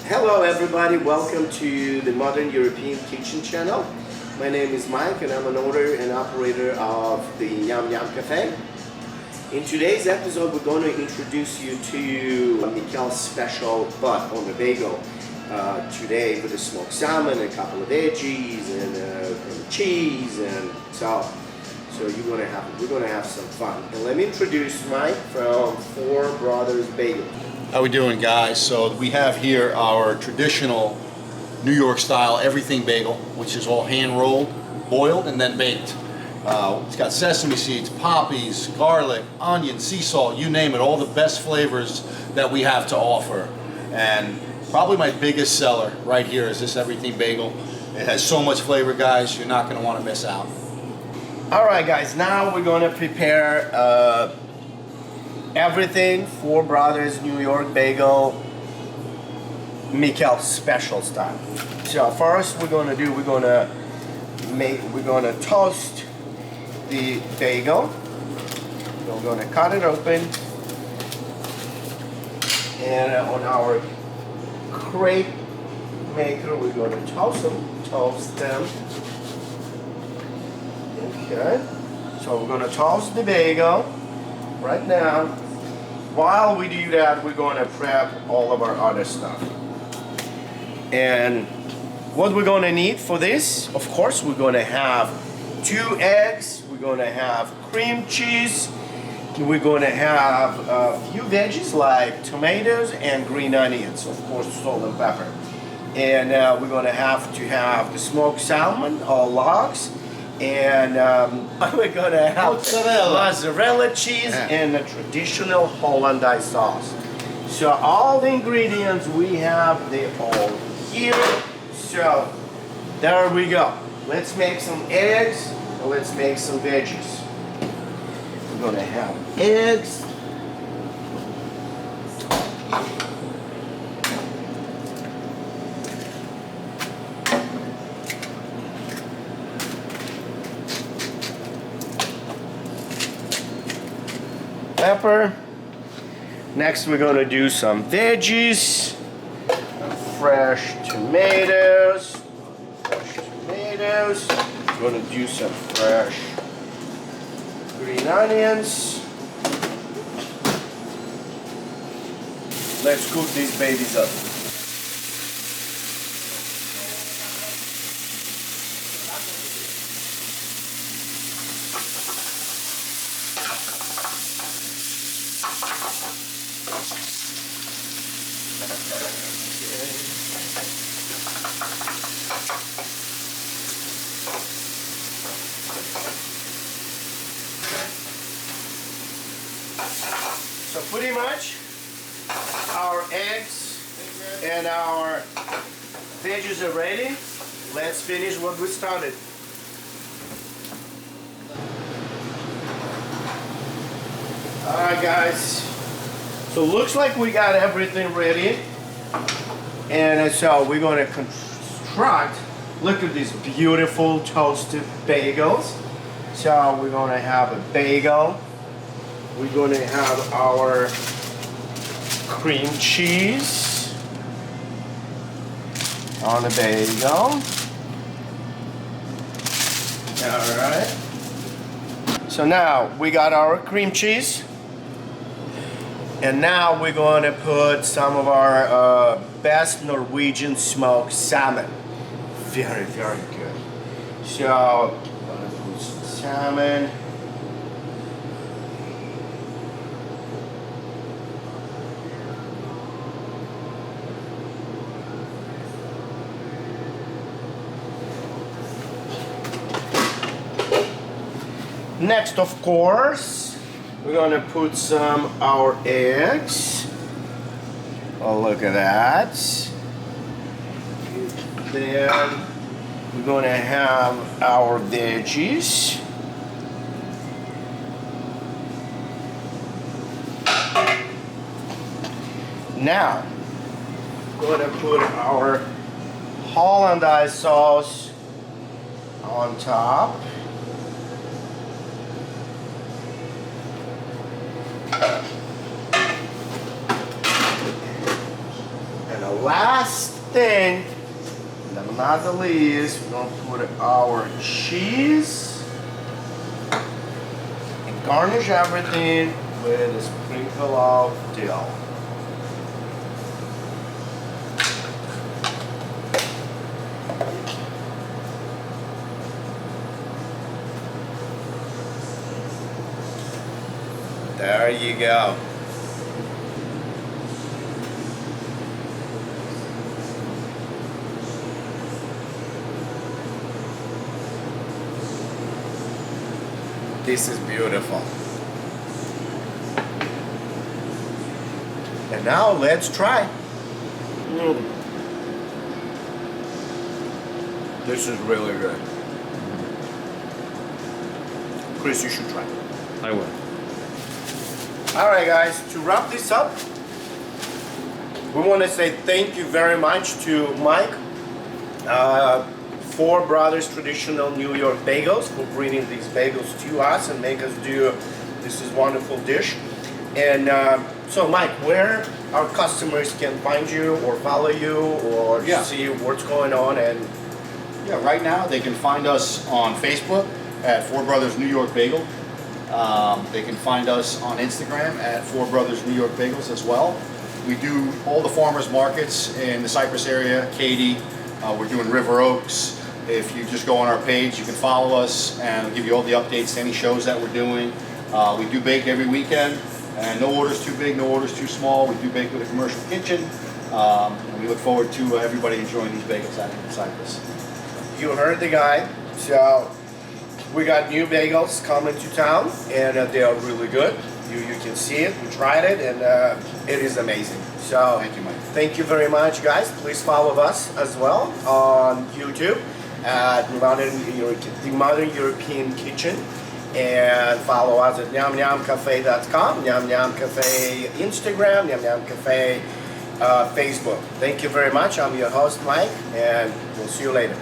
Hello everybody, welcome to the Modern European Kitchen channel. My name is Mike and I'm an owner and operator of the Yum Yum Cafe. In today's episode we're going to introduce you to Mikhail's special butt on the bagel. Today with the smoked salmon, a couple of veggies and cheese and so we're gonna have some fun. And let me introduce Mike from Four Brothers Bagel. How we doing, guys? So we have here our traditional New York style everything bagel, which is all hand rolled, boiled, and then baked. It's got sesame seeds, poppies, garlic, onion, sea salt, you name it, all the best flavors that we have to offer. And probably my biggest seller right here is this everything bagel. It has so much flavor, guys, you're not going to want to miss out. Alright guys, now we're going to prepare everything Four Brothers New York Bagel Mikhail special style. So first we're going to toast the bagel. We're going to cut it open, and on our crepe maker we're going to toast them. Okay, so we're going to toast the bagel right now. While we do that, we're going to prep all of our other stuff. And what we're going to need for this, of course, we're going to have 2 eggs, we're going to have cream cheese, we're going to have a few veggies like tomatoes and green onions, of course, salt and pepper. And we're going to have the smoked salmon, all logs, and we're going to have mozzarella cheese and a traditional Hollandaise sauce. So all the ingredients we have, they're all here. So there we go. Let's make some eggs and let's make some veggies. We're going to have eggs. Pepper. Next we're going to do some veggies, fresh tomatoes, we're going to do some fresh green onions. Let's cook these babies up. So pretty much our eggs and our veggies are ready. Let's finish what we started. Alright guys, so looks like we got everything ready, and so we're going to construct, look at these beautiful toasted bagels. So we're going to have a bagel, we're going to have our cream cheese on the bagel. Alright, so now we got our cream cheese. And now we're going to put some of our best Norwegian smoked salmon. Very, very good. So, I'm going to put some salmon. Next, of course, we're going to put some our eggs. Oh, look at that. Then we're going to have our veggies. Now, we're going to put our Hollandaise sauce on top. last thing, but not the least, we're gonna put our cheese and garnish everything with a sprinkle of dill. There you go. This is beautiful. And now let's try. This is really good. Chris, you should try. I will. All right, guys, to wrap this up, we want to say thank you very much to Mike, Four Brothers Traditional New York Bagels, for bringing these bagels to us and make us do this wonderful dish. And so, Mike, where our customers can find you or follow you or see what's going on? And Yeah, right now they can find us on Facebook at Four Brothers New York Bagel. They can find us on Instagram at Four Brothers New York Bagels as well. We do all the farmers markets in the Cypress area, Katy. We're doing River Oaks. If you just go on our page, you can follow us and we'll give you all the updates to any shows that we're doing. We do bake every weekend, and no order's too big, no order's too small. We do bake with a commercial kitchen, and we look forward to everybody enjoying these bagels out here in Cypress. you heard the guy. So we got new bagels coming to town, and they are really good. You can see it. We tried it, and it is amazing. So Thank you, Mike. thank you very much, guys. Please follow us as well on YouTube at the Modern European Kitchen, and follow us at nyamnyamcafe.com, Nyam Nyam Cafe Instagram, Nyam Nyam Cafe Facebook. Thank you very much. I'm your host, Mike, and we'll see you later.